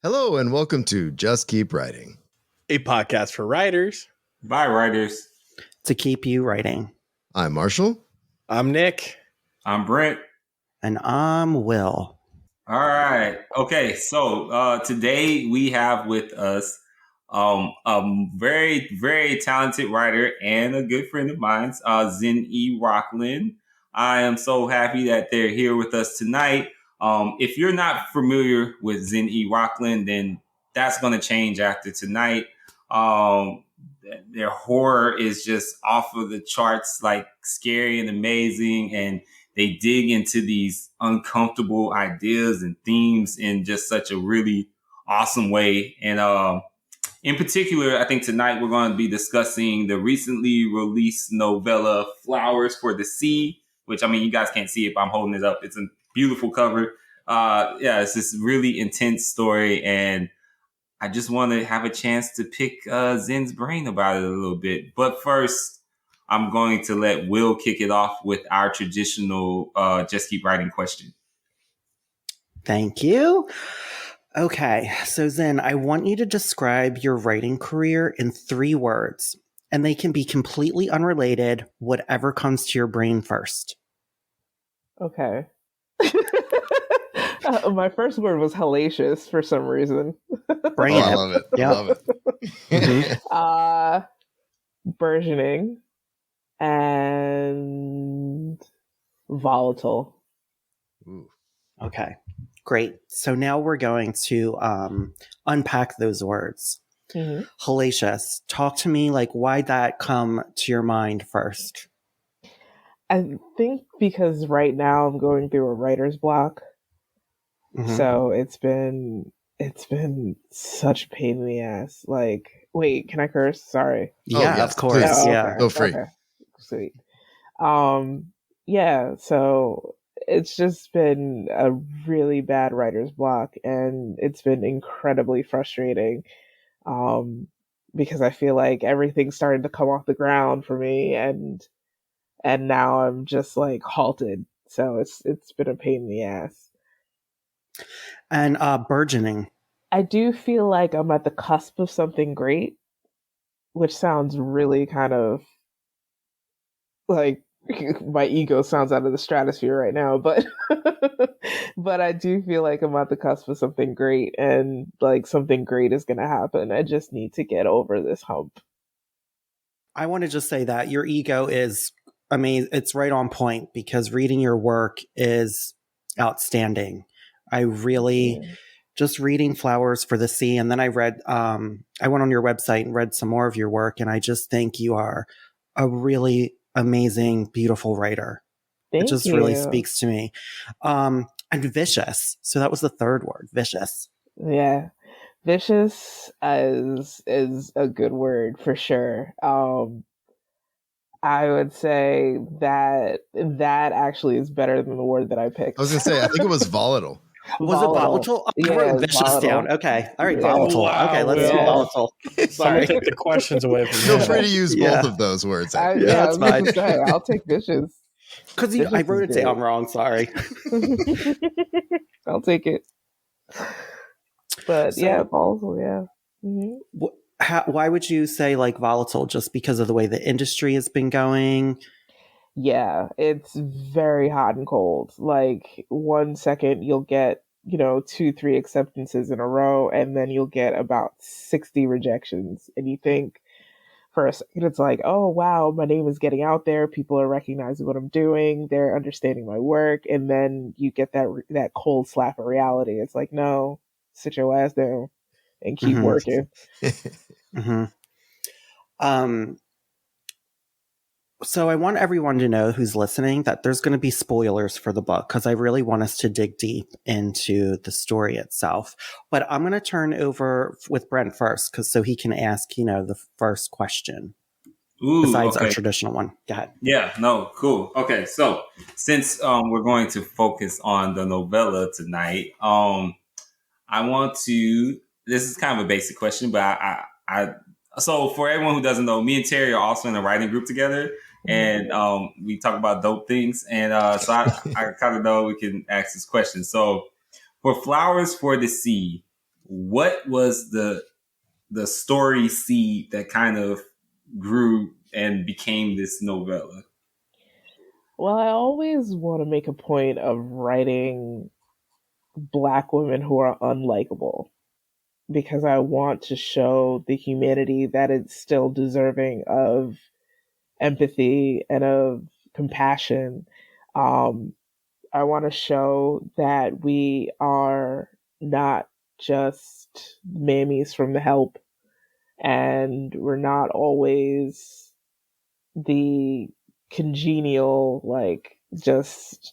Hello and welcome to Just Keep Writing, a podcast for writers by writers to keep you writing. I'm Marshall. I'm Nick. I'm Brent. And I'm Will. All right. Okay. So today we have with us a very, very talented writer and a good friend of mine, Zin E. Rocklyn. I am so happy that they're here with us tonight. If you're not familiar with Zin E. Rocklyn, then that's going to change after tonight. Their horror is just off of the charts, like scary and amazing. And they dig into these uncomfortable ideas and themes in just such a really awesome way. And in particular, I think tonight we're going to be discussing the recently released novella Flowers for the Sea, which, I mean, you guys can't see it, but I'm holding it up. It's a beautiful cover. It's this really intense story. And I just want to have a chance to pick Zin's brain about it a little bit. But first, I'm going to let Will kick it off with our traditional Just Keep Writing question. Thank you. Okay, so Zin, I want you to describe your writing career in 3 words, and they can be completely unrelated, whatever comes to your brain first. Okay. My first word was hellacious for some reason. Bring it. I love it. Yep. I love it. Burgeoning and volatile. Ooh. Okay, great. So now we're going to unpack those words. Mm-hmm. Hellacious. Talk to me, like, why'd that come to your mind first? I think because right now I'm going through a writer's block. Mm-hmm. So it's been such a pain in the ass. Like, wait, can I curse? Sorry. Yeah, yes, of course. please. Yeah. Feel free. Okay. Sweet. Yeah, so it's just been a really bad writer's block, and it's been incredibly frustrating. Because I feel like everything's starting to come off the ground for me, and now I'm just like halted. So it's been a pain in the ass. And burgeoning. I do feel like I'm at the cusp of something great, which sounds really kind of like my ego sounds out of the stratosphere right now, but but I do feel like I'm at the cusp of something great, and like something great is going to happen. I just need to get over this hump. I want to just say that your ego is, I mean, it's right on point, because reading your work is outstanding. I really, just reading Flowers for the Sea, and then I read, I went on your website and read some more of your work, and I just think you are a really amazing, beautiful writer. Thank it just you. really speaks to me. And vicious. So that was the 3rd word, vicious. Yeah. Vicious is a good word for sure. I would say that actually is better than the word that I picked. I was going to say, I think it was volatile. Was it volatile? I wrote vicious volatile. down. Okay. All right, Yeah. volatile. Wow, okay, let's do Will. volatile. Someone Sorry. take the questions away from Feel him. free to use Yeah. both of those words. I that's was gonna fine. say, I'll take vicious. Because Vicious I is wrote it good. down wrong. Sorry. I'll take it. But So- yeah, volatile, yeah. Mm-hmm. Why would you say like volatile? Just because of the way the industry has been going? Yeah, it's very hot and cold. Like 1 second you'll get, 2-3 acceptances in a row, and then you'll get about 60 rejections. And you think for a second, it's like, oh wow, my name is getting out there. People are recognizing what I'm doing. They're understanding my work. And then you get that cold slap of reality. It's like, no, sit your ass down and keep Mhm. working. Mm-hmm. So I want everyone to know who's listening that there's going to be spoilers for the book, because I really want us to dig deep into the story itself. But I'm going to turn over with Brent first, so he can ask, the first question. Ooh, besides okay. our traditional one. Go ahead. Yeah, no, cool. Okay, so since we're going to focus on the novella tonight, I want to. This is kind of a basic question, but I so for everyone who doesn't know, me and Terry are also in a writing group together, and we talk about dope things, and so I kind of know we can ask this question. So, for Flowers for the Sea, what was the story seed that kind of grew and became this novella? Well, I always want to make a point of writing Black women who are unlikable because I want to show the humanity that is still deserving of empathy and of compassion. Um, I want to show that we are not just mammies from the help, and we're not always the congenial, like, just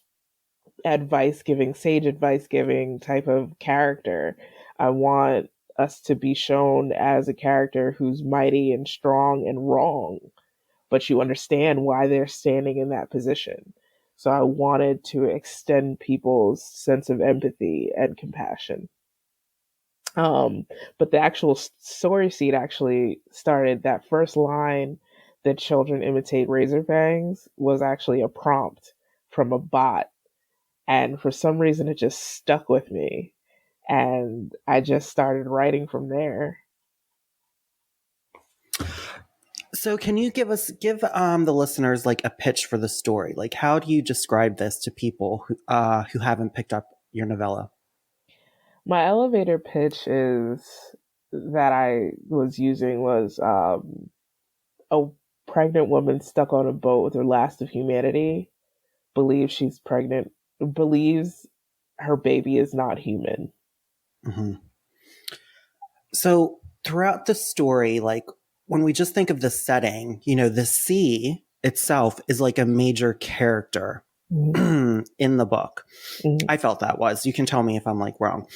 sage advice giving type of character. I want us to be shown as a character who's mighty and strong and wrong, but you understand why they're standing in that position. So I wanted to extend people's sense of empathy and compassion. But the actual story seed actually started that first line that children imitate razor bangs was actually a prompt from a bot. And for some reason, it just stuck with me. And I just started writing from there. So can you give the listeners like a pitch for the story? Like, how do you describe this to people who haven't picked up your novella? My elevator pitch is that I was using was a pregnant woman stuck on a boat with her last of humanity, believes she's pregnant, believes her baby is not human. Mm-hmm. So throughout the story, like when we just think of the setting, the sea itself is like a major character in the book. I felt that was. You can tell me if I'm like wrong.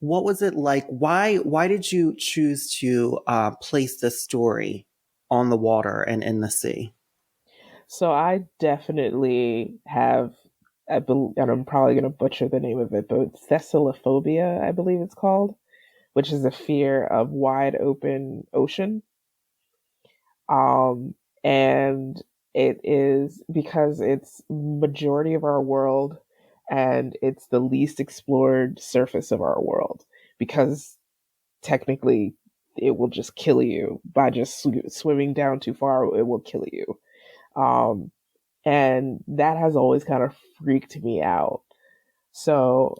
What was it like? Why did you choose to place this story on the water and in the sea? So I definitely have, and I'm probably going to butcher the name of it, but Cecilophobia, I believe it's called, which is a fear of wide open ocean. And it is because it's majority of our world and it's the least explored surface of our world, because technically it will just kill you by just swimming down too far. It will kill you. And that has always kind of freaked me out. So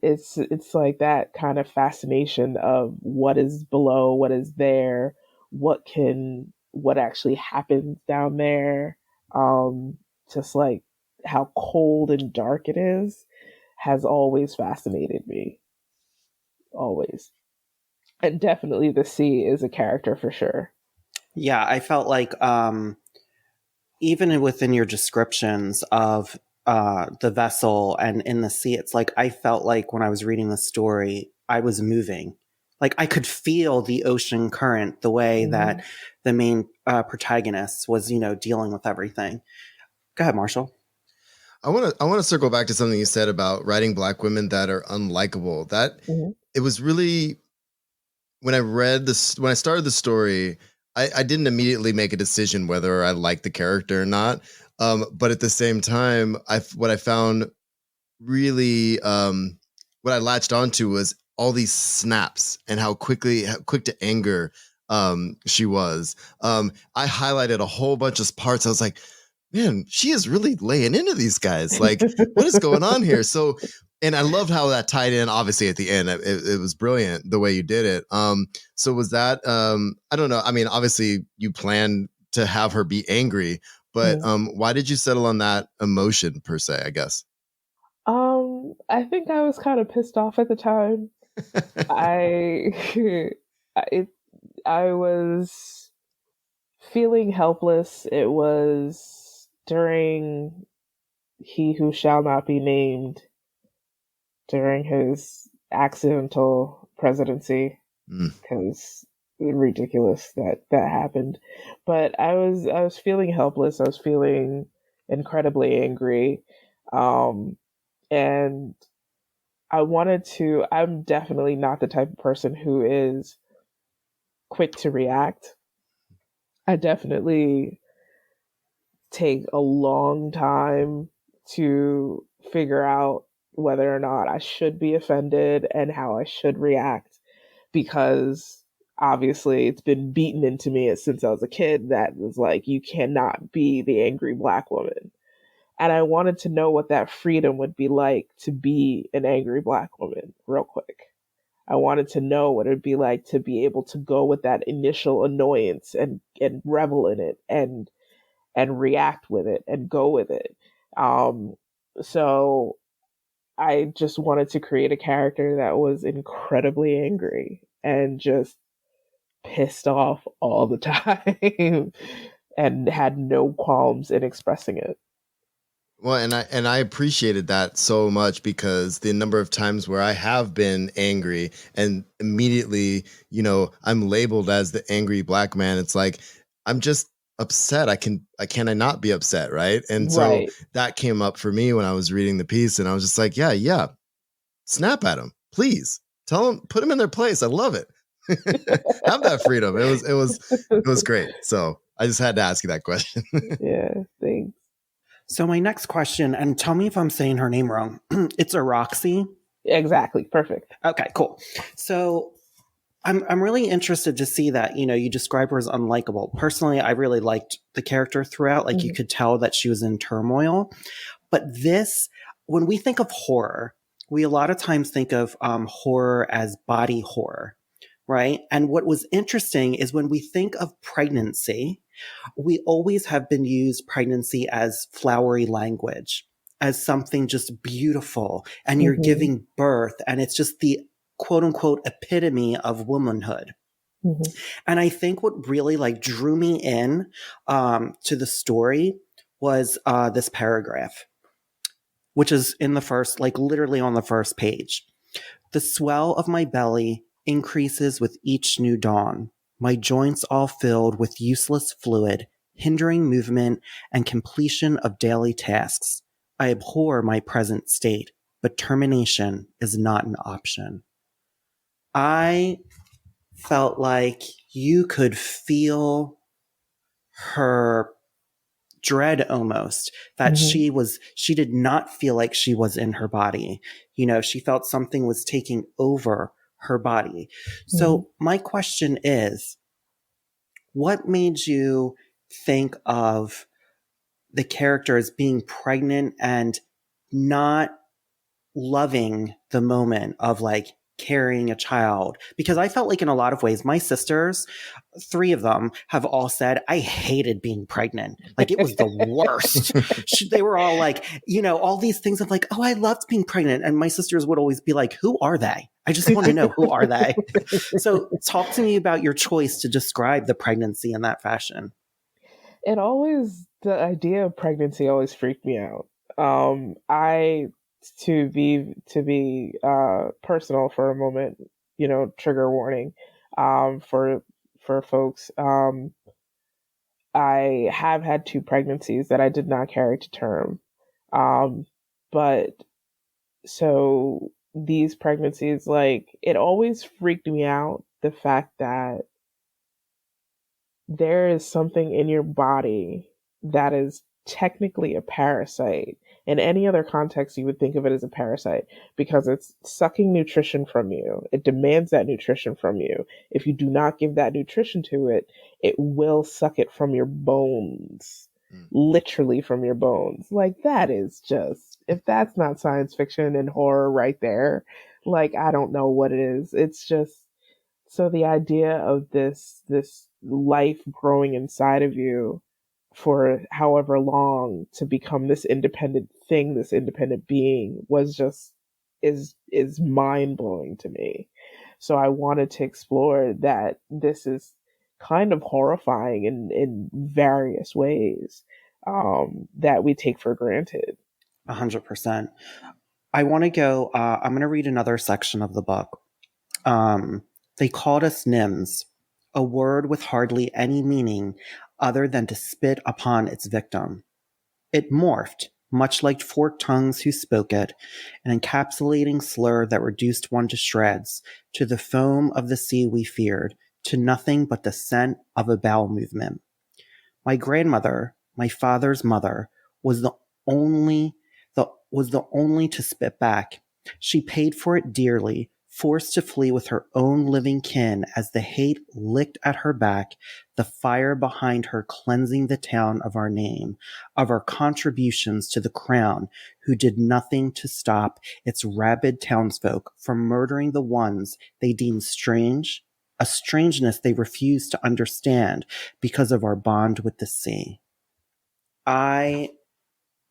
it's like that kind of fascination of what is below, what is there, what actually happens down there. Just like how cold and dark it is has always fascinated me. Always. And definitely the sea is a character for sure. Yeah, I felt like even within your descriptions of the vessel and in the sea, it's like I felt like when I was reading the story, I was moving. Like I could feel the ocean current, the way that the main protagonist was, dealing with everything. Go ahead, Marshall. I want to circle back to something you said about writing Black women that are unlikable. That it was really, when I started the story, I didn't immediately make a decision whether I liked the character or not. But at the same time, what I found really, what I latched onto was all these snaps and how quick to anger she was. I highlighted a whole bunch of parts. I was like, man, she is really laying into these guys. Like, what is going on here? So, and I loved how that tied in. Obviously, at the end, it was brilliant the way you did it. So was that? I don't know. I mean, obviously, you planned to have her be angry, but why did you settle on that emotion per se? I guess. I think I was kind of pissed off at the time. I I was feeling helpless. It was during He Who Shall Not Be Named, during his accidental presidency, because ridiculous that happened. But I was feeling helpless. I was feeling incredibly angry, and I'm definitely not the type of person who is quick to react. I definitely take a long time to figure out whether or not I should be offended and how I should react, because obviously it's been beaten into me since I was a kid that was like, you cannot be the angry Black woman. And I wanted to know what that freedom would be like to be an angry Black woman real quick. I wanted to know what it would be like to be able to go with that initial annoyance and revel in it and react with it and go with it. So I just wanted to create a character that was incredibly angry and just pissed off all the time and had no qualms in expressing it. Well, and I appreciated that so much, because the number of times where I have been angry and immediately, I'm labeled as the angry Black man. It's like, I'm just upset. I not be upset, right? And so that came up for me when I was reading the piece, and I was just like, yeah, snap at them, please. Tell them, put them in their place. I love it. Have that freedom. It was great. So I just had to ask you that question. Yeah, thanks. So my next question, and tell me if I'm saying her name wrong. It's Aroxy. Exactly. Perfect. Okay, cool. So I'm really interested to see that, you describe her as unlikable. Personally, I really liked the character throughout. Like, you could tell that she was in turmoil. But this, when we think of horror, we a lot of times think of horror as body horror, right? And what was interesting is when we think of pregnancy, we always have been used pregnancy as flowery language, as something just beautiful, and you're giving birth, and it's just the quote unquote epitome of womanhood. And I think what really drew me in to the story was this paragraph, which is in the first, literally on the first page. The swell of my belly increases with each new dawn. My joints all filled with useless fluid, hindering movement and completion of daily tasks. I abhor my present state, but termination is not an option. I felt like you could feel her dread almost, that she did not feel like she was in her body. She felt something was taking over her body. So my question is, what made you think of the character as being pregnant and not loving the moment of carrying a child? Because I felt like in a lot of ways, my sisters, 3 of them, have all said, I hated being pregnant. It was the worst. They were all all these things of oh, I loved being pregnant. And my sisters would always be like, who are they? I just want to know, who are they? So talk to me about your choice to describe the pregnancy in that fashion. The idea of pregnancy always freaked me out. To be personal for a moment, trigger warning for folks. I have had 2 pregnancies that I did not carry to term. But so these pregnancies, it always freaked me out, the fact that there is something in your body that is technically a parasite. In any other context, you would think of it as a parasite because it's sucking nutrition from you. It demands that nutrition from you. If you do not give that nutrition to it, it will suck it from your bones, literally from your bones. That is just, if that's not science fiction and horror right there, I don't know what it is. It's just, so the idea of this life growing inside of you for however long to become this independent thing, this independent being, was just is mind blowing to me. So I wanted to explore that this is kind of horrifying in various ways that we take for granted. 100%. I want to go, I'm going to read another section of the book. They called us nyms, a word with hardly any meaning other than to spit upon its victim. It morphed, much like forked tongues who spoke it, an encapsulating slur that reduced one to shreds, to the foam of the sea we feared, to nothing but the scent of a bowel movement. My grandmother, my father's mother, was the was the only to spit back. She paid for it dearly, forced to flee with her own living kin as the hate licked at her back, the fire behind her cleansing the town of our name, of our contributions to the crown, who did nothing to stop its rabid townsfolk from murdering the ones they deemed strange, a strangeness they refused to understand because of our bond with the sea. I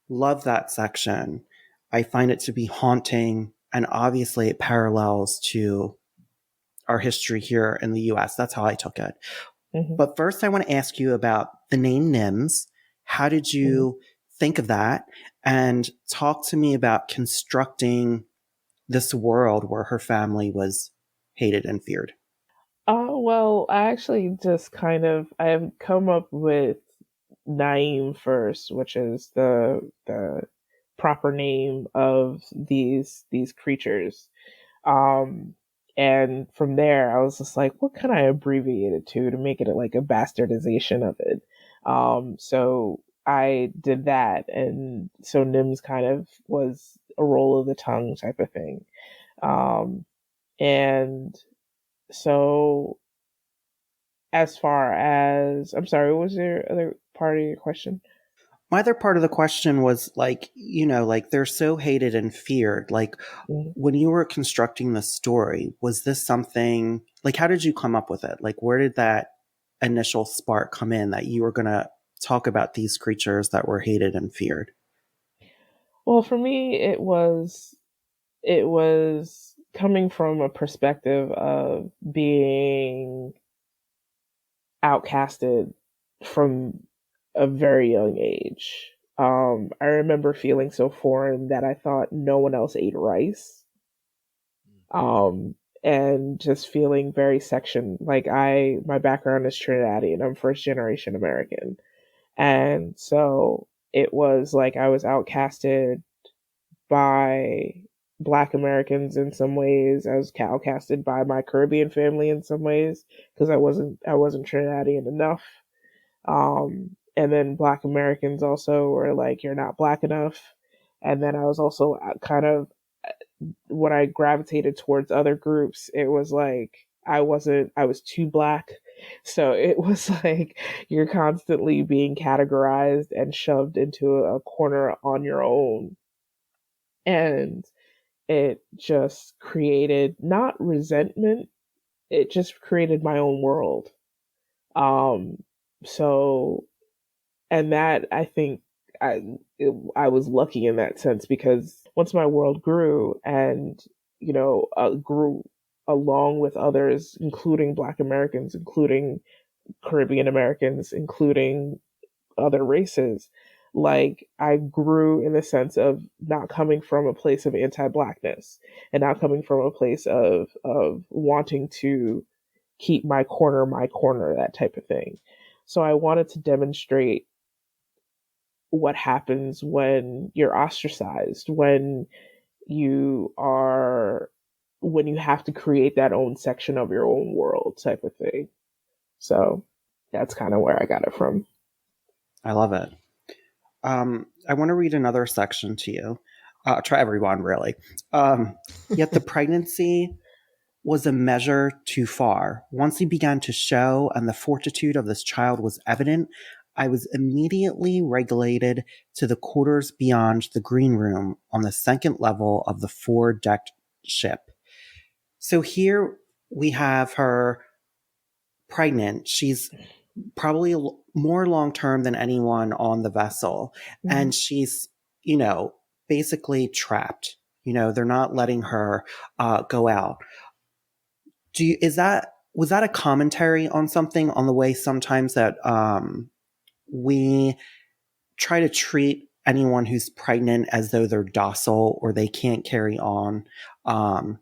love that section. I find it to be haunting, and obviously it parallels to our history here in the US. That's how I took it. Mm-hmm. But first, I want to ask you about the name Nims. How did you think of that? And talk to me about constructing this world where her family was hated and feared. Well, I actually just I have come up with Naim first, which is the proper name of these creatures. And from there, I was just like, what can I abbreviate it to make it like a bastardization of it? So I did that, and so Nims kind of was a roll of the tongue type of thing. And so as far as, I'm sorry, what was your other part of your question? My other part of the question was like, like they're so hated and feared. Like when you were constructing the story, was this something like, how did you come up with it? Like, where did that initial spark come in that you were going to talk about these creatures that were hated and feared? Well, for me, it was coming from a perspective of being outcasted from a very young age. I remember feeling so foreign that I thought no one else ate rice. And just feeling very sectioned. Like my background is Trinidadian. I'm first generation American. And so it was like I was outcasted by Black Americans in some ways. I was outcasted by my Caribbean family in some ways because I wasn't Trinidadian enough. And then Black Americans also were like, you're not Black enough. And then I was also kind of, when I gravitated towards other groups, it was like I was too Black. So it was like you're constantly being categorized and shoved into a corner on your own. And it just created not resentment, it just created my own world. Um, so, and that I think I was lucky in that sense because once my world grew and grew along with others, including Black Americans, including Caribbean Americans, including other races, like I grew in the sense of not coming from a place of anti-Blackness and not coming from a place of wanting to keep my corner, that type of thing. So I wanted to demonstrate what happens when you're ostracized, when you have to create that own section of your own world type of thing. So that's kind of where I got it from. I love it. I want to read another section to you. To everyone, really. Yet the pregnancy was a measure too far. Once he began to show and the fortitude of this child was evident, I was immediately regulated to the quarters beyond the green room on the second level of the four-decked ship. So here we have her pregnant. She's probably more long-term than anyone on the vessel. Mm-hmm. And she's, basically trapped. They're not letting her go out. Was that a commentary on something, on the way sometimes that we try to treat anyone who's pregnant as though they're docile or they can't carry on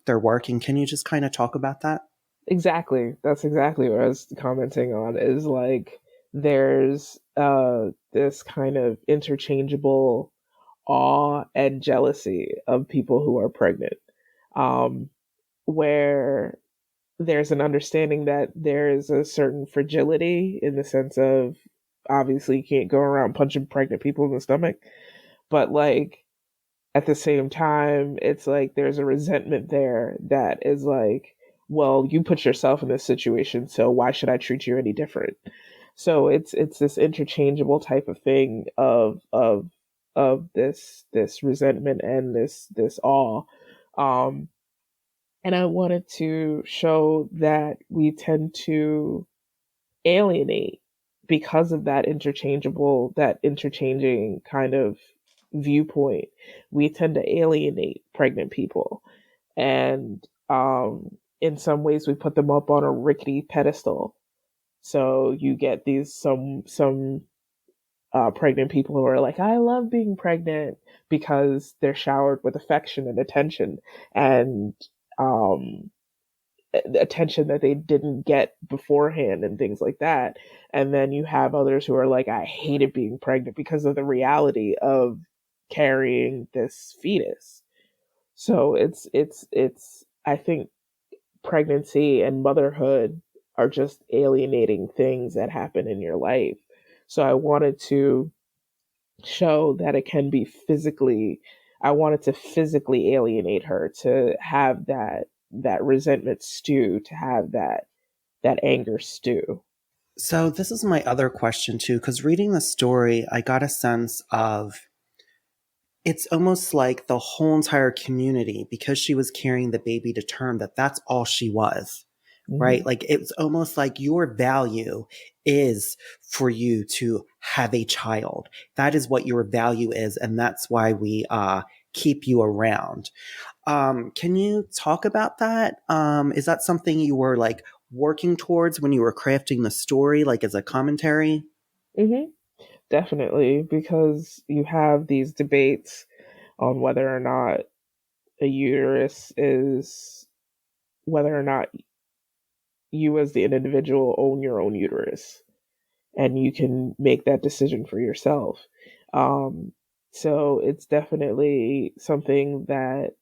their work? And can you just kind of talk about that? Exactly. That's exactly what I was commenting on, is like there's this kind of interchangeable awe and jealousy of people who are pregnant, where there's an understanding that there is a certain fragility in the sense of, obviously you can't go around punching pregnant people in the stomach, but like at the same time, it's like there's a resentment there that is like, well, you put yourself in this situation, so why should I treat you any different? So it's this interchangeable type of thing of this resentment and this awe. Um, and I wanted to show that we tend to alienate because of that interchanging kind of viewpoint. We tend to alienate pregnant people, and in some ways we put them up on a rickety pedestal. So you get these some pregnant people who are like, I love being pregnant, because they're showered with affection and attention, and um attention that they didn't get beforehand and things like that. And then you have others who are like, I hated being pregnant because of the reality of carrying this fetus. So it's I think pregnancy and motherhood are just alienating things that happen in your life. So I wanted to show that it can be physically, I wanted to physically alienate her, to have that resentment stew, to have that anger stew. So this is my other question too, because reading the story, I got a sense of it's almost like the whole entire community, because she was carrying the baby to term, that's all she was. Right? Like it's almost like your value is for you to have a child. That is what your value is. And that's why we keep you around. Can you talk about that? Is that something you were like working towards when you were crafting the story, like as a commentary? Mm-hmm. Definitely, because you have these debates on whether or not a uterus is, whether or not you as the individual own your own uterus, and you can make that decision for yourself. Um, so it's definitely something that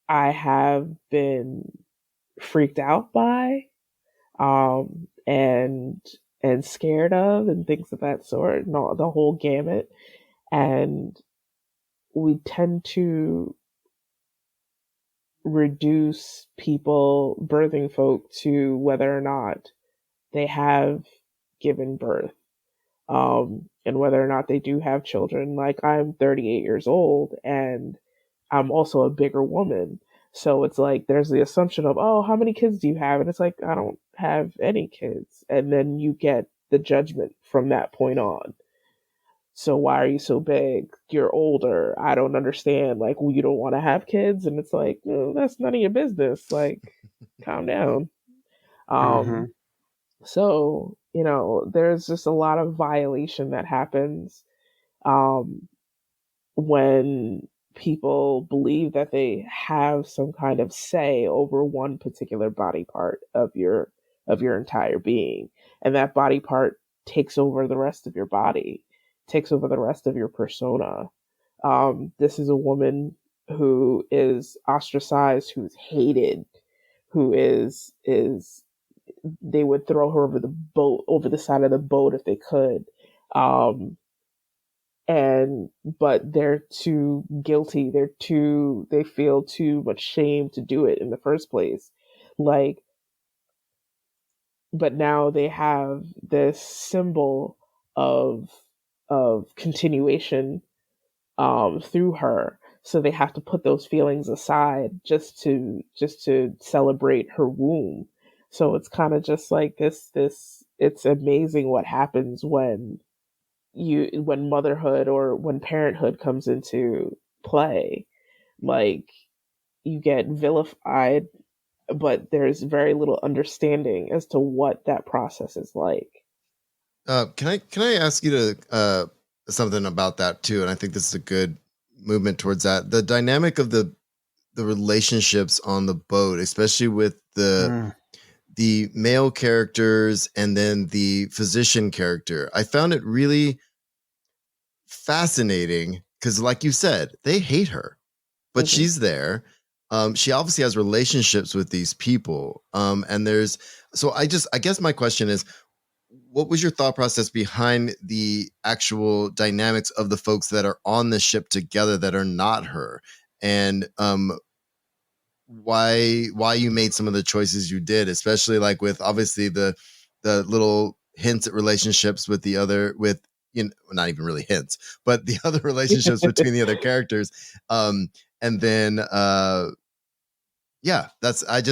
I have been freaked out by, and scared of, and things of that sort, and all, the whole gamut. And we tend to reduce people, birthing folk, to whether or not they have given birth, and whether or not they do have children. Like, I'm 38 years old, and I'm also a bigger woman. So it's like there's the assumption of, oh, how many kids do you have? And it's like, I don't have any kids. And then you get the judgment from that point on. So why are you so big? You're older. I don't understand. Like, well, you don't want to have kids? And it's like, that's none of your business. Like, calm down. Mm-hmm. So, there's just a lot of violation that happens um, when people believe that they have some kind of say over one particular body part of your entire being, and that body part takes over the rest of your body, takes over the rest of your persona. This is a woman who is ostracized, who's hated, who is they would throw her over the side of the boat if they could. Um, but they're too guilty. They feel too much shame to do it in the first place. Like, but now they have this symbol of continuation through her. So they have to put those feelings aside just to celebrate her womb. So it's kind of just like this. It's amazing what happens when motherhood or when parenthood comes into play. Like, you get vilified, but there's very little understanding as to what that process is like. Can I ask you to something about that too? And I think this is a good movement towards that. The dynamic of the relationships on the boat, especially with the male characters and then the physician character. I found it really fascinating because, like you said, they hate her, but she's there. She obviously has relationships with these people. And I guess my question is, what was your thought process behind the actual dynamics of the folks that are on the ship together that are not her, and why you made some of the choices you did, especially like with obviously the little hints at relationships with the other, with, you know, not even really hints, but the other relationships between the other characters, and then yeah, that's I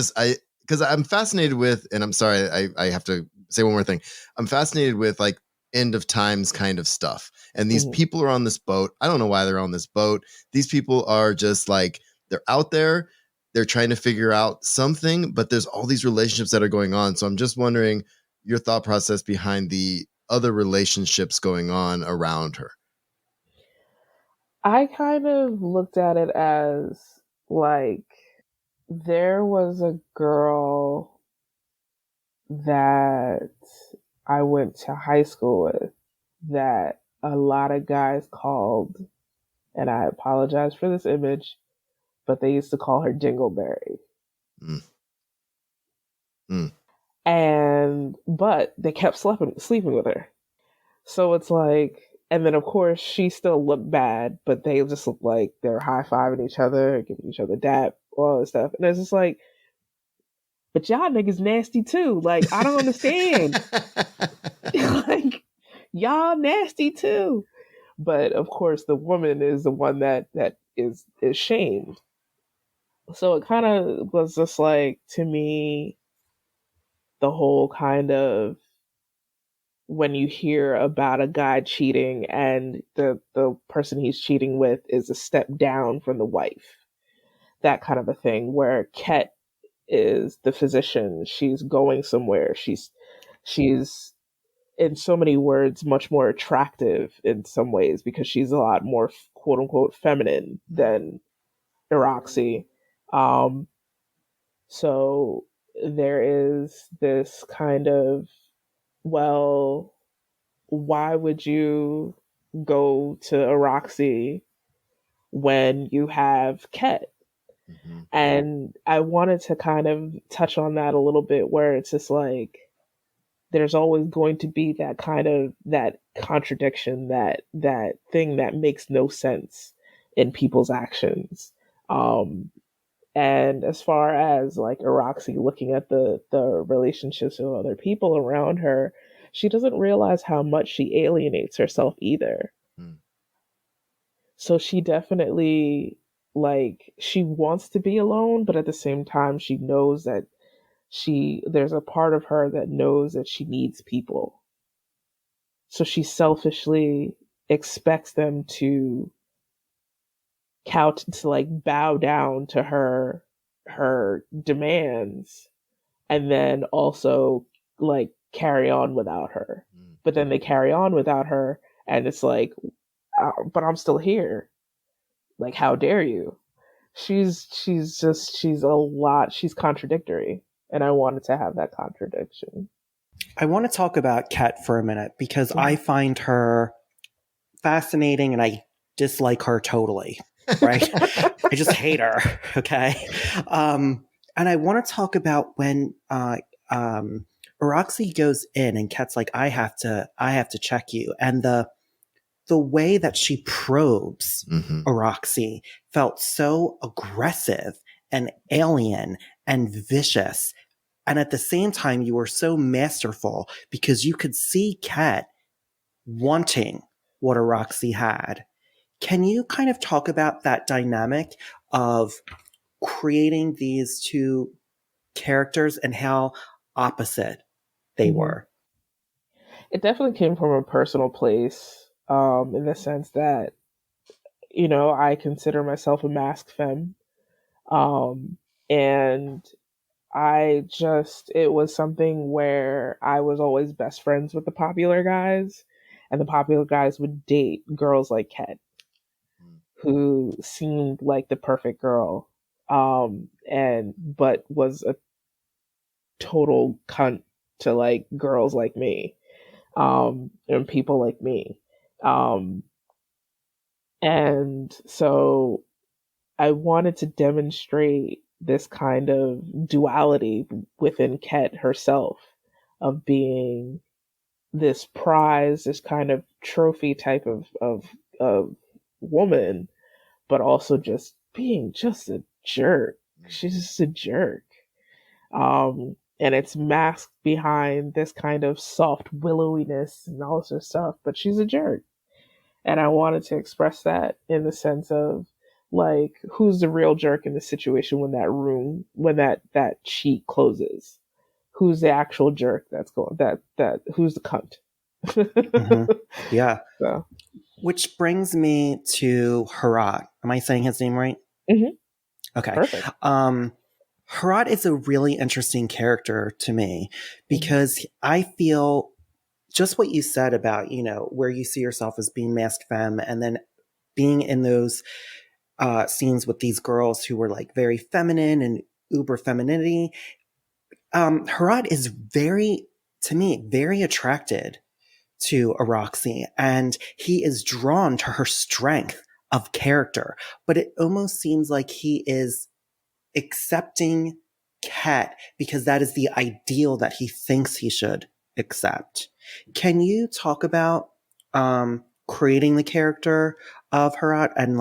because I'm fascinated with, and I'm sorry, I have to say one more thing. I'm fascinated with like end of times kind of stuff. And these people are on this boat. I don't know why they're on this boat. These people are just like, they're out there, they're trying to figure out something, but there's all these relationships that are going on. So I'm just wondering your thought process behind the other relationships going on around her. I kind of looked at it as like there was a girl that I went to high school with that a lot of guys called, and I apologize for this image, but they used to call her Dingleberry. Mm. Mm. But they kept sleeping with her. So it's like, and then of course she still looked bad, but they just look like they're high-fiving each other, giving each other dap, all this stuff. And it's just like, but y'all niggas nasty too. Like, I don't understand. Like, y'all nasty too. But of course the woman is the one that is shamed. So it kind of was just like, to me, the whole kind of, when you hear about a guy cheating and the person he's cheating with is a step down from the wife, that kind of a thing, where Ket is the physician, she's going somewhere, she's in so many words much more attractive in some ways because she's a lot more quote unquote feminine than Eroxy. So there is this kind of, well, why would you go to Eroxy when you have Ket? Mm-hmm. And I wanted to kind of touch on that a little bit, where it's just like, there's always going to be that kind of, that contradiction, that thing that makes no sense in people's actions. And as far as like Eroxy looking at the relationships of other people around her, she doesn't realize how much she alienates herself either. Mm. So she definitely, like, she wants to be alone, but at the same time she knows that there's a part of her that knows that she needs people. So she selfishly expects them to like bow down to her demands, and then also like carry on without her. But then they carry on without her, and it's like, but I'm still here. Like, how dare you? She's contradictory, and I wanted to have that contradiction. I want to talk about Ket for a minute because I find her fascinating and I dislike her totally. Right? I just hate her. Okay. And I want to talk about when Eroxy goes in and Ket's like, I have to check you. And the way that she probes Eroxy felt so aggressive and alien and vicious. And at the same time, you were so masterful because you could see Ket wanting what Eroxy had. Can you kind of talk about that dynamic of creating these two characters and how opposite they were? It definitely came from a personal place, in the sense that, you know, I consider myself a masked femme. And it was something where I was always best friends with the popular guys, and the popular guys would date girls like Ket, who seemed like the perfect girl, but was a total cunt to like girls like me, and people like me. And so I wanted to demonstrate this kind of duality within Ket herself, of being this prize, this kind of trophy type of woman, but also just being just a jerk. She's just a jerk. And it's masked behind this kind of soft willowiness and all this other stuff, but she's a jerk. And I wanted to express that in the sense of, like, who's the real jerk in the situation when that sheet closes? Who's the actual jerk that's going, who's the cunt? Mm-hmm. Yeah. So. Which brings me to Herat. Am I saying his name right? Mm-hmm. Okay. Perfect. Herat is a really interesting character to me because I feel just what you said about, where you see yourself as being masked femme and then being in those scenes with these girls who were like very feminine and uber femininity. Herat is to me, very attracted to Aroxy, and he is drawn to her strength of character, but it almost seems like he is accepting Ket because that is the ideal that he thinks he should accept. Can you talk about creating the character of Herat and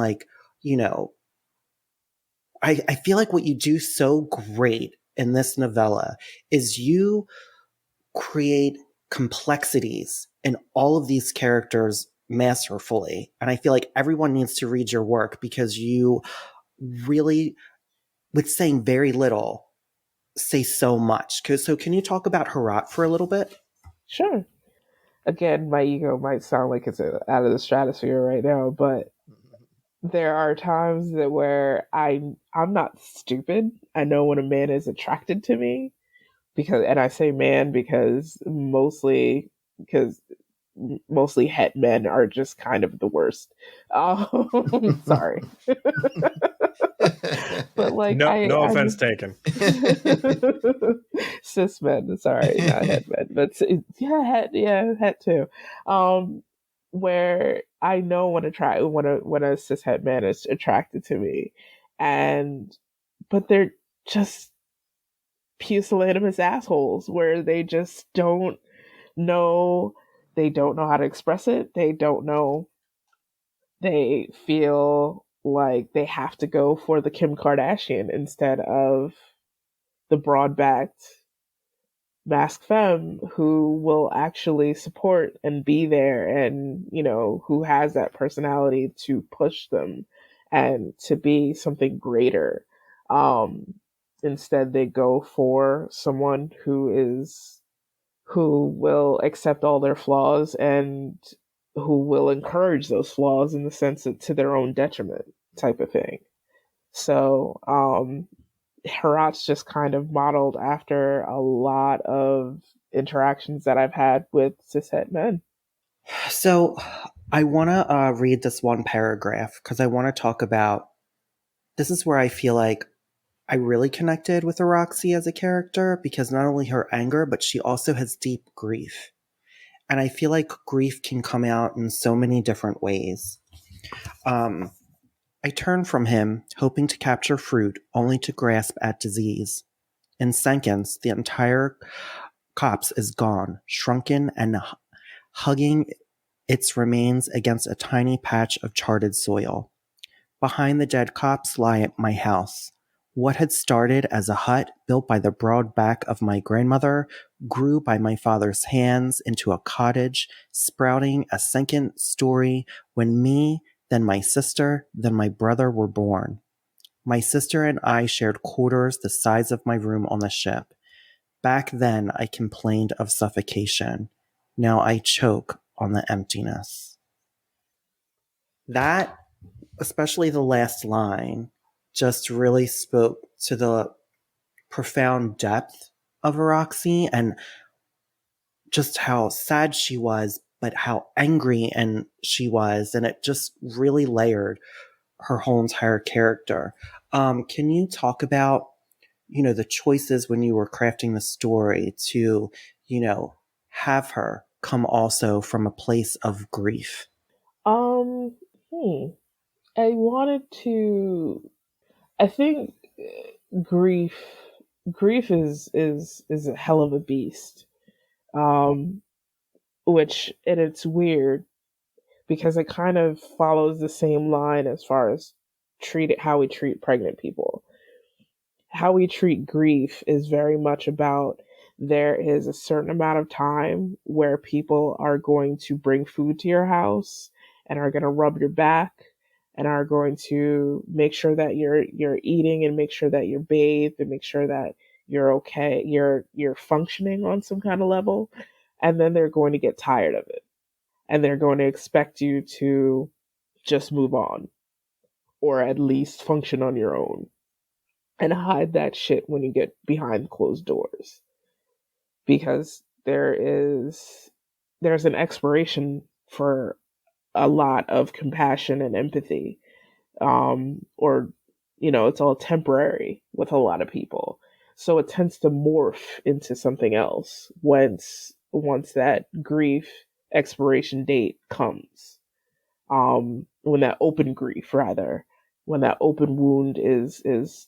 I feel like what you do so great in this novella is you create complexities in all of these characters masterfully. And I feel like everyone needs to read your work because you really, with saying very little, say so much. So can you talk about Herat for a little bit? Sure. Again, my ego might sound like it's out of the stratosphere right now, but there are times where I'm not stupid. I know when a man is attracted to me, and I say man because mostly het men are just kind of the worst. Sorry. But like, no offense taken. Cis men, sorry, not het men, but het too. Where I know when a cis het man is attracted to me, but they're just pusillanimous assholes where they just don't know how to express it. They feel like they have to go for the Kim Kardashian instead of the broad-backed masked femme who will actually support and be there, and who has that personality to push them and to be something greater. Instead they go for someone who will accept all their flaws and who will encourage those flaws in the sense that to their own detriment type of thing. So Herat's just kind of modeled after a lot of interactions that I've had with cishet men. So I want to read this one paragraph because I want to talk about, this is where I feel like I really connected with Aroxy as a character because not only her anger, but she also has deep grief. And I feel like grief can come out in so many different ways. I turn from him, hoping to capture fruit, only to grasp at disease. In seconds, the entire copse is gone, shrunken and hugging its remains against a tiny patch of charted soil. Behind the dead copse lie my house. What had started as a hut built by the broad back of my grandmother grew by my father's hands into a cottage, sprouting a second story when me, then my sister, then my brother were born. My sister and I shared quarters the size of my room on the ship. Back then I complained of suffocation. Now I choke on the emptiness. That, especially the last line, just really spoke to the profound depth of Aroxy and just how sad she was, but how angry she was, and it just really layered her whole entire character. Can you talk about, the choices when you were crafting the story to, have her come also from a place of grief? I wanted to. I think grief is a hell of a beast. and it's weird because it kind of follows the same line as far as how we treat pregnant people. How we treat grief is very much about there is a certain amount of time where people are going to bring food to your house and are going to rub your back and are going to make sure that you're eating and make sure that you're bathed and make sure that you're okay, you're functioning on some kind of level, and then they're going to get tired of it and they're going to expect you to just move on or at least function on your own and hide that shit when you get behind closed doors, because there's an expiration for a lot of compassion and empathy, or it's all temporary with a lot of people, so it tends to morph into something else once that grief expiration date comes, when that open grief, rather, when that open wound is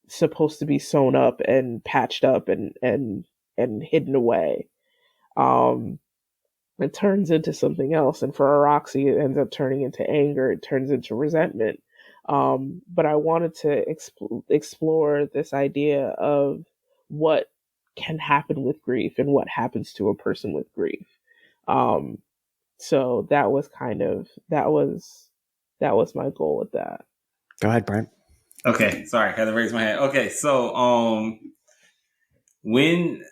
supposed to be sewn up and patched up and hidden away. It turns into something else, and for Roxy, it ends up turning into anger. It turns into resentment. But I wanted to explore this idea of what can happen with grief and what happens to a person with grief. So that was my goal with that. Go ahead, Brent. Okay, sorry, had to raise my hand. Okay, so when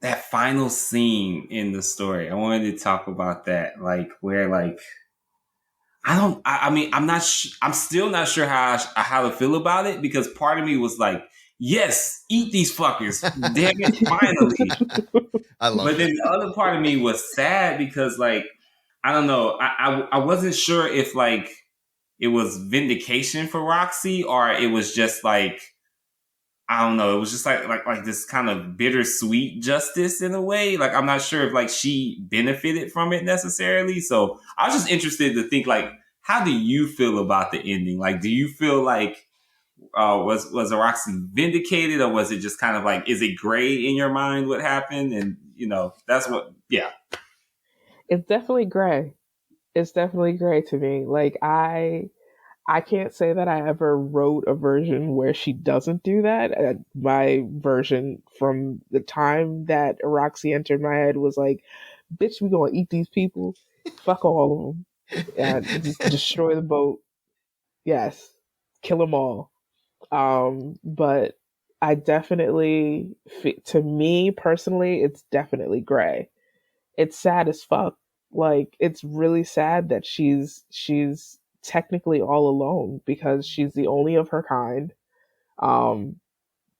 that final scene in the story, I wanted to talk about that, like where, like, I mean, I'm still not sure how to feel about it, because part of me was like, yes, eat these fuckers, damn it, finally. I love But it. then the other part of me was sad because, like, I don't know, I wasn't sure if, like, it was vindication for Roxy or it was just like, I don't know, it was just like this kind of bittersweet justice in a way. Like, I'm not sure if, like, she benefited from it necessarily. So I was just interested to think, like, how do you feel about the ending? Like, do you feel like was Roxy vindicated, or was it just kind of like, is it gray in your mind what happened? And that's what, yeah. It's definitely gray. It's definitely gray to me. Like, I can't say that I ever wrote a version where she doesn't do that. My version from the time that Roxy entered my head was like, bitch, we gonna eat these people. Fuck all of them. And just destroy the boat. Yes. Kill them all. But I definitely, to me personally, it's definitely gray. It's sad as fuck. Like, it's really sad that she's technically all alone because she's the only of her kind.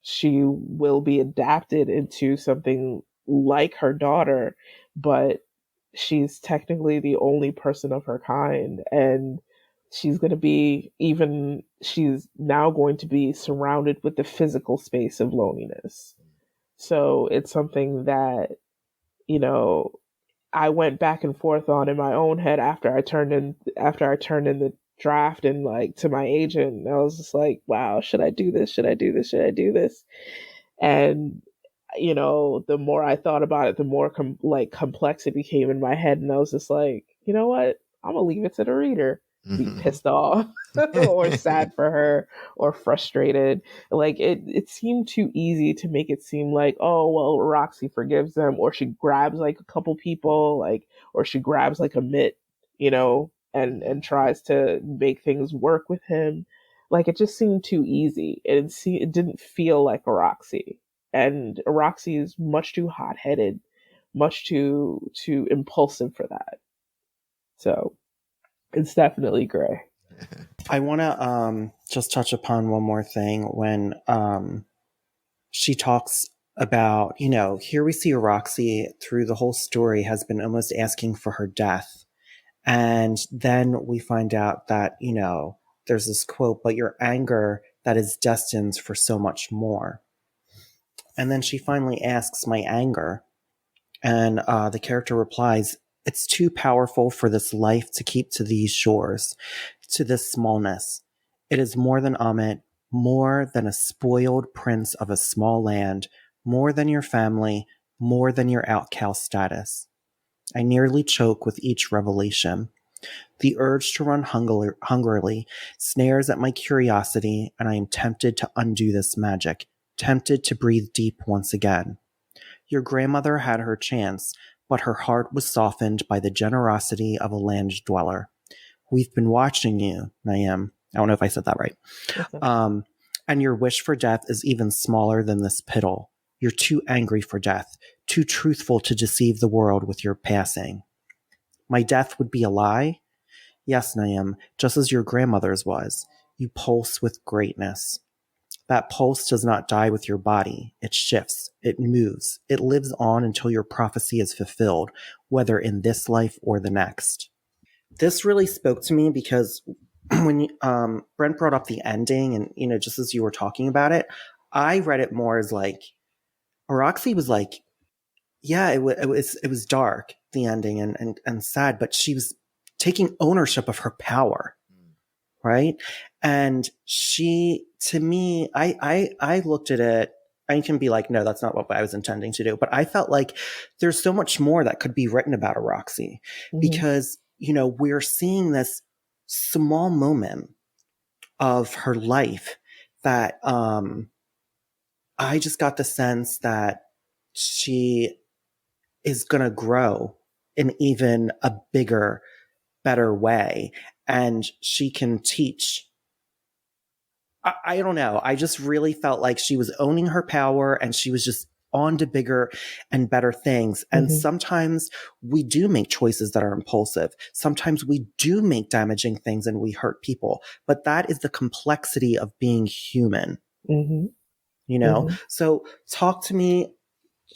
She will be adapted into something like her daughter, but she's technically the only person of her kind, and she's now going to be surrounded with the physical space of loneliness. So it's something that, I went back and forth on in my own head after I turned in the draft and, like, to my agent. I was just like, wow, should I do this? Should I do this? Should I do this? And the more I thought about it, the more complex it became in my head, and I was just like, you know what? I'm gonna leave it to the reader to be pissed off or sad for her or frustrated. Like, it seemed too easy to make it seem like, oh well, Roxy forgives them, or she grabs like a couple people, like, or she grabs like a Mitt, and tries to make things work with him. Like, it just seemed too easy. It didn't feel like a Roxy. And Roxy is much too hot-headed, much too impulsive for that. So it's definitely gray. I want to just touch upon one more thing when she talks about, here we see Roxy through the whole story has been almost asking for her death. And then we find out that, there's this quote, but your anger that is destined for so much more. And then she finally asks, my anger. And the character replies, it's too powerful for this life to keep to these shores, to this smallness. It is more than Amit, more than a spoiled prince of a small land, more than your family, more than your outcast status. I nearly choke with each revelation. The urge to run hungrily snares at my curiosity, and I am tempted to undo this magic, tempted to breathe deep once again. Your grandmother had her chance, but her heart was softened by the generosity of a land dweller. We've been watching you, Naim. I don't know if I said that right. And your wish for death is even smaller than this piddle. You're too angry for death, too truthful to deceive the world with your passing. My death would be a lie? Yes, Naim, just as your grandmother's was. You pulse with greatness. That pulse does not die with your body. It shifts. It moves. It lives on until your prophecy is fulfilled, whether in this life or the next. This really spoke to me because when Brent brought up the ending and, just as you were talking about it, I read it more as like, Roxy was like, yeah, it was dark, the ending and sad, but she was taking ownership of her power. Right. And she, to me, I looked at it. I can be like, no, that's not what I was intending to do. But I felt like there's so much more that could be written about a Roxy because, we're seeing this small moment of her life that I just got the sense that she is going to grow in even a bigger, better way. And she can teach. I don't know. I just really felt like she was owning her power and she was just on to bigger and better things. And sometimes we do make choices that are impulsive. Sometimes we do make damaging things and we hurt people. But that is the complexity of being human. So talk to me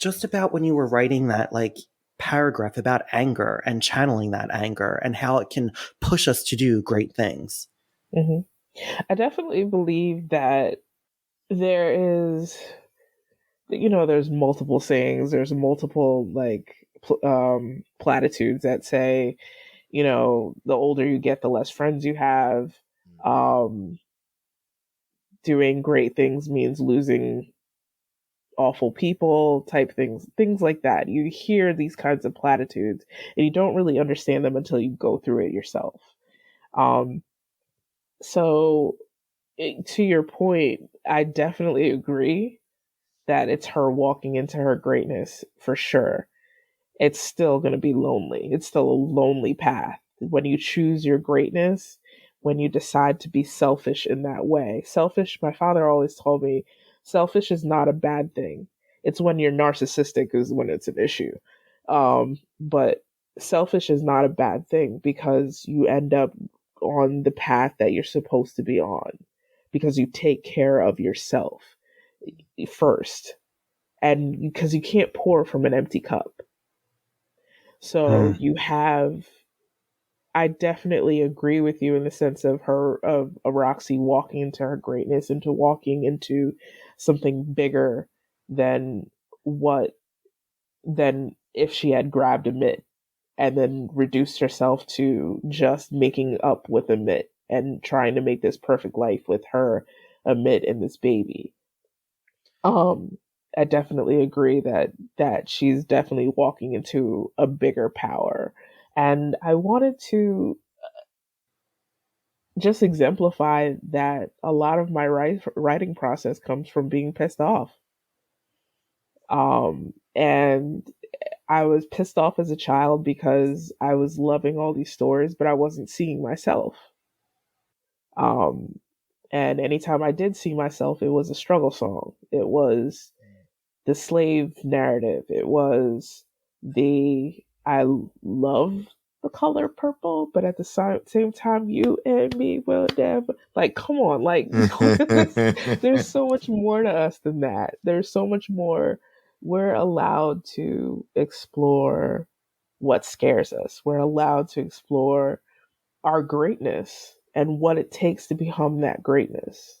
just about when you were writing that like paragraph about anger and channeling that anger and how it can push us to do great things. I definitely believe that there is, there's multiple sayings, there's multiple like platitudes that say, the older you get, the less friends you have. Doing great things means losing awful people type things like that. You hear these kinds of platitudes and you don't really understand them until you go through it yourself. So to your point, I definitely agree that it's her walking into her greatness for sure. It's still going to be lonely. It's still a lonely path. When you choose your greatness, when you decide to be selfish in that way. Selfish, my father always told me, selfish is not a bad thing. It's when you're narcissistic is when it's an issue. But selfish is not a bad thing because you end up on the path that you're supposed to be on because you take care of yourself first and because you can't pour from an empty cup. So I definitely agree with you in the sense of Roxy walking into her greatness, into walking into something bigger than if she had grabbed a mitt and then reduced herself to just making up with a mitt and trying to make this perfect life with her, a mitt and this baby. I definitely agree that she's definitely walking into a bigger power. And I wanted to just exemplify that a lot of my writing process comes from being pissed off. And I was pissed off as a child because I was loving all these stories, but I wasn't seeing myself. And anytime I did see myself, it was a struggle song. It was the slave narrative. It was I love the color purple, but at the same time, you and me will never, like, come on, like, there's so much more to us than that. There's so much more. We're allowed to explore what scares us. We're allowed to explore our greatness and what it takes to become that greatness.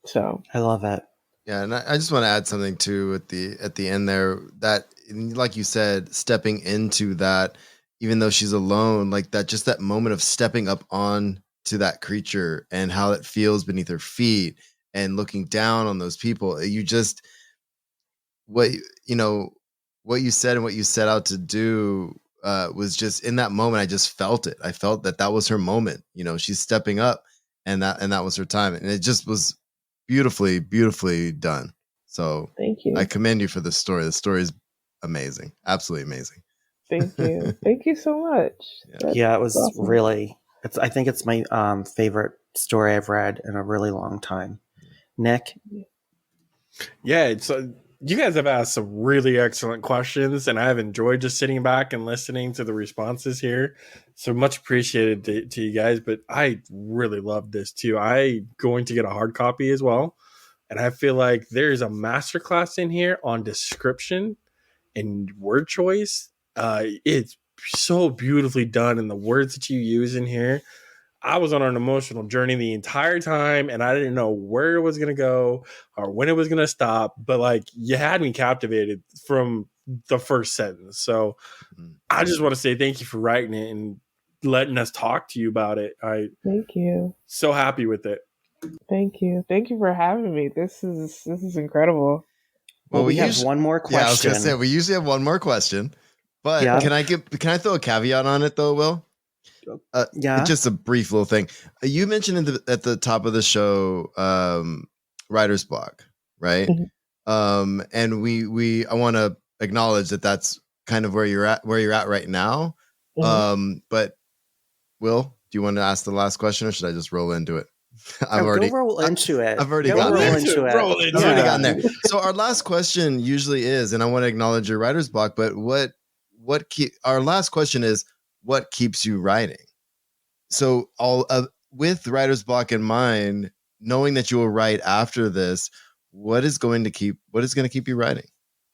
So I love it. Yeah, and I just want to add something too at the end there that, like you said, stepping into that, even though she's alone, like that, just that moment of stepping up on to that creature and how it feels beneath her feet and looking down on those people. You just what you said and what you set out to do was just in that moment. I just felt it. I felt that was her moment. You know, she's stepping up, and that was her time, and it just was beautifully, beautifully done. So thank you. I commend you for this story. The story is amazing, absolutely amazing. Thank you. Thank you so much. Yeah, it was awesome. really. I think it's my favorite story I've read in a really long time. Nick? Yeah, it's you guys have asked some really excellent questions, and I've enjoyed just sitting back and listening to the responses here. So much appreciated to you guys, but I really love this too. I'm going to get a hard copy as well, and I feel like there's a masterclass in here on description and word choice. It's so beautifully done, and the words that you use in here. I was on an emotional journey the entire time, and I didn't know where it was going to go or when it was going to stop. But like, you had me captivated from the first sentence. So I just want to say thank you for writing it and letting us talk to you about it. Thank you. So happy with it. Thank you. Thank you for having me. This is incredible. Well, we have one more question. Yeah, I was gonna say we usually have one more question, but can I throw a caveat on it though, Will? Yeah, just a brief little thing. You mentioned at the top of the show, writer's block, right? Mm-hmm. And I want to acknowledge that's kind of where you're at right now. Mm-hmm. But Will, do you want to ask the last question, or should I just roll into it? I've already gotten there. So our last question usually is, and I want to acknowledge your writer's block, but our last question is, what keeps you writing? So with writer's block in mind, knowing that you will write after this, what is going to keep you writing?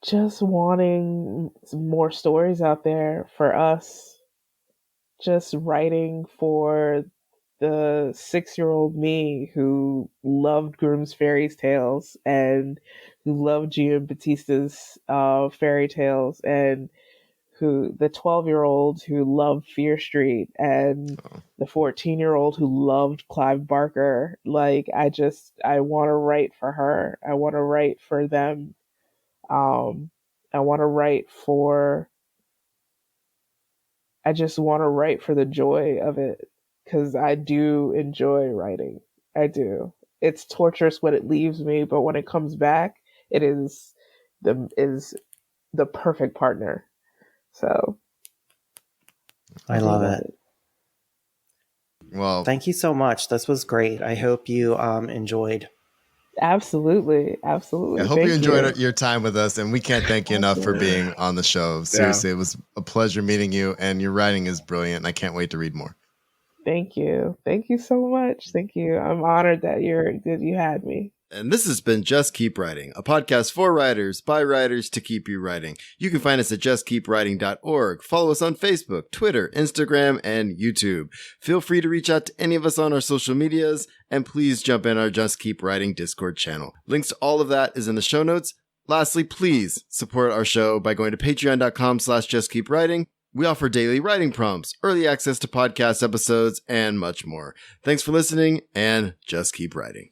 Just wanting more stories out there for us. Just writing for the 6-year-old me who loved Grimm's fairy tales and who loved Giambatista's fairy tales, and the 12-year-old who loved Fear Street, and the 14-year-old who loved Clive Barker. Like, I want to write for her. I want to write for them. I want to write I just want to write for the joy of it, because I do enjoy writing. I do. It's torturous when it leaves me, but when it comes back, it is the perfect partner. So I love it. Well, thank you so much. This was great. I hope you enjoyed. Absolutely. I hope you enjoyed your time with us, and we can't thank you enough for being on the show. Seriously, It was a pleasure meeting you, and your writing is brilliant, and I can't wait to read more. Thank you. Thank you so much. Thank you. I'm honored that you had me. And this has been Just Keep Writing, a podcast for writers, by writers, to keep you writing. You can find us at justkeepwriting.org. Follow us on Facebook, Twitter, Instagram, and YouTube. Feel free to reach out to any of us on our social medias, and please jump in our Just Keep Writing Discord channel. Links to all of that is in the show notes. Lastly, please support our show by going to patreon.com/justkeepwriting. We offer daily writing prompts, early access to podcast episodes, and much more. Thanks for listening, and just keep writing.